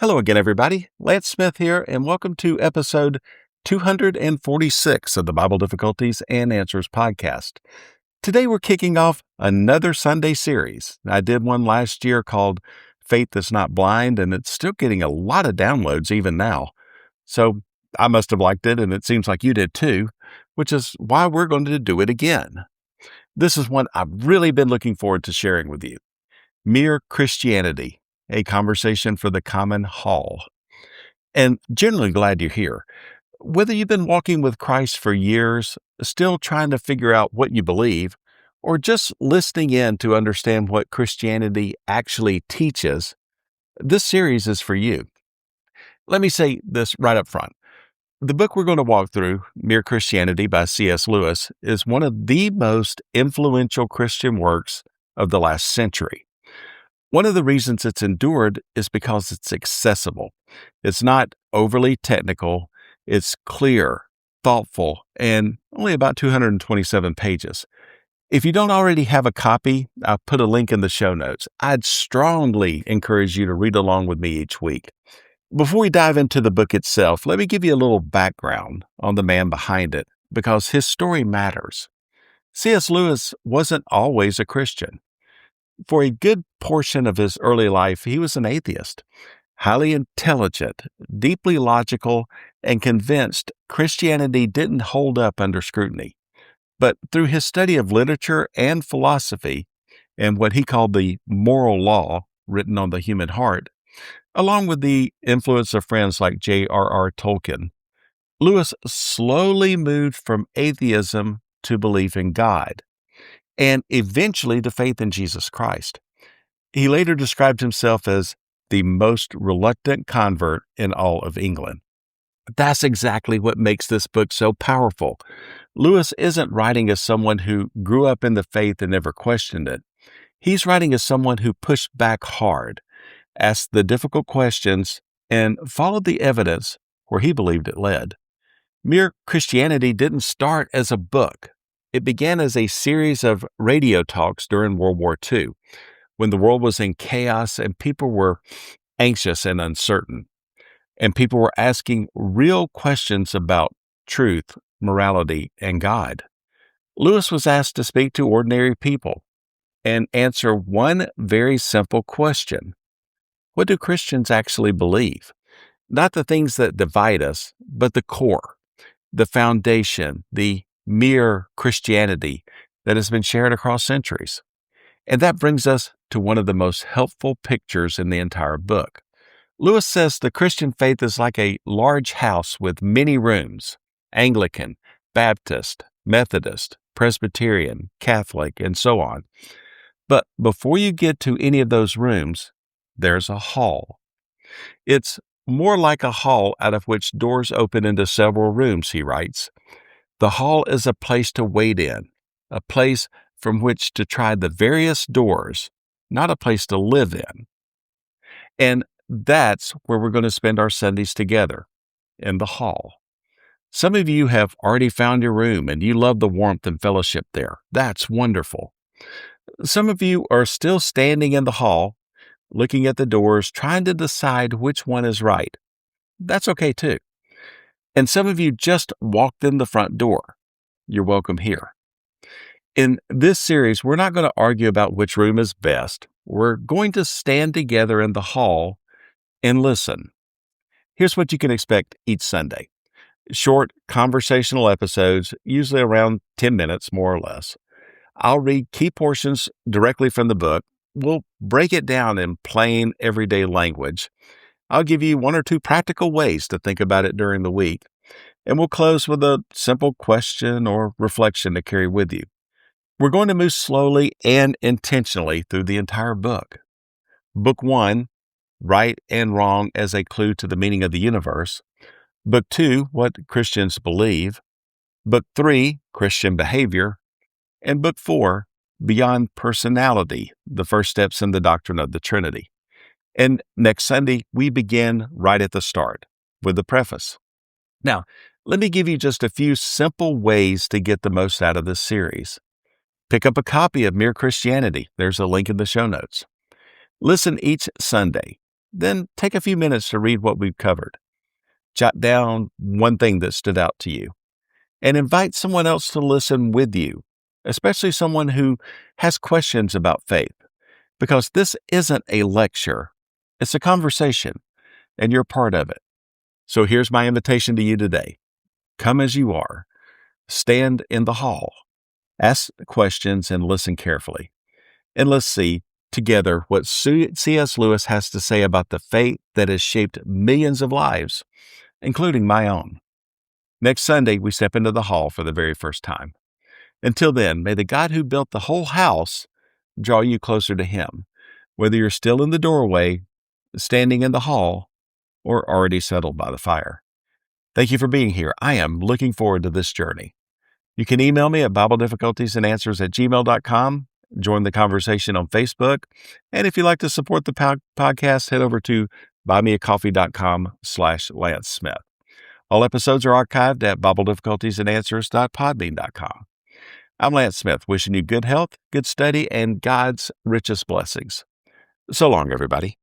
Hello again, everybody. Lance Smith here, and welcome to episode 246 of the Bible Difficulties and Answers podcast. Today, we're kicking off another Sunday series. I did one last year called Faith is Not Blind, and it's still getting a lot of downloads even now. So I must have liked it, and it seems like you did too, which is why we're going to do it again. This is one I've really been looking forward to sharing with you. Mere Christianity, a conversation for the common hall. And generally glad you're here. Whether you've been walking with Christ for years, still trying to figure out what you believe, or just listening in to understand what Christianity actually teaches, this series is for you. Let me say this right up front. The book we're going to walk through, Mere Christianity by C.S. Lewis, is one of the most influential Christian works of the last century. One of the reasons it's endured is because it's accessible. It's not overly technical. It's clear, thoughtful, and only about 227 pages. If you don't already have a copy, I'll put a link in the show notes. I'd strongly encourage you to read along with me each week. Before we dive into the book itself, let me give you a little background on the man behind it, because his story matters. C.S. Lewis wasn't always a Christian. For a good portion of his early life, he was an atheist, highly intelligent, deeply logical, and convinced Christianity didn't hold up under scrutiny. But through his study of literature and philosophy, and what he called the moral law written on the human heart, along with the influence of friends like J.R.R. Tolkien, Lewis slowly moved from atheism to belief in God, and eventually to faith in Jesus Christ. He later described himself as the most reluctant convert in all of England. That's exactly what makes this book so powerful. Lewis isn't writing as someone who grew up in the faith and never questioned it. He's writing as someone who pushed back hard, asked the difficult questions, and followed the evidence where he believed it led. Mere Christianity didn't start as a book. It began as a series of radio talks during World War II, when the world was in chaos and people were anxious and uncertain, and people were asking real questions about truth, morality, and God. Lewis was asked to speak to ordinary people and answer one very simple question. What do Christians actually believe? Not the things that divide us, but the core, the foundation, the mere Christianity that has been shared across centuries. And that brings us to one of the most helpful pictures in the entire book. Lewis says the Christian faith is like a large house with many rooms: Anglican, Baptist, Methodist, Presbyterian, Catholic, and so on. But before you get to any of those rooms, there's a hall. It's more like a hall out of which doors open into several rooms, he writes. The hall is a place to wait in, a place from which to try the various doors, not a place to live in. And that's where we're going to spend our Sundays together, in the hall. Some of you have already found your room and you love the warmth and fellowship there. That's wonderful. Some of you are still standing in the hall, looking at the doors, trying to decide which one is right. That's okay too. And some of you just walked in the front door. You're welcome here. In this series, we're not going to argue about which room is best. We're going to stand together in the hall and listen. Here's what you can expect each Sunday. Short conversational episodes, usually around 10 minutes, more or less. I'll read key portions directly from the book. We'll break it down in plain, everyday language. I'll give you one or two practical ways to think about it during the week. And we'll close with a simple question or reflection to carry with you. We're going to move slowly and intentionally through the entire book. Book 1, Right and Wrong as a Clue to the Meaning of the Universe. Book 2, What Christians Believe. Book 3, Christian Behavior. And Book 4, Beyond Personality, the First Steps in the Doctrine of the Trinity. And next Sunday, we begin right at the start with the preface. Now, let me give you just a few simple ways to get the most out of this series. Pick up a copy of Mere Christianity. There's a link in the show notes. Listen each Sunday. then take a few minutes to read what we've covered. Jot down one thing that stood out to you and invite someone else to listen with you, especially someone who has questions about faith, because this isn't a lecture. It's a conversation, and you're part of it. So here's my invitation to you today. Come as you are. Stand in the hall. Ask questions and listen carefully. And let's see together what C.S. Lewis has to say about the faith that has shaped millions of lives, including my own. Next Sunday, we step into the hall for the very first time. Until then, may the God who built the whole house draw you closer to Him, whether you're still in the doorway, standing in the hall, or already settled by the fire. Thank you for being here. I am looking forward to this journey. You can email me at BibleDifficultiesAndAnswers@gmail.com. Join the conversation on Facebook. And if you'd like to support the podcast, head over to buymeacoffee.com/Lance Smith. All episodes are archived at BibleDifficultiesAndAnswers.podbean.com. I'm Lance Smith, wishing you good health, good study, and God's richest blessings. So long, everybody.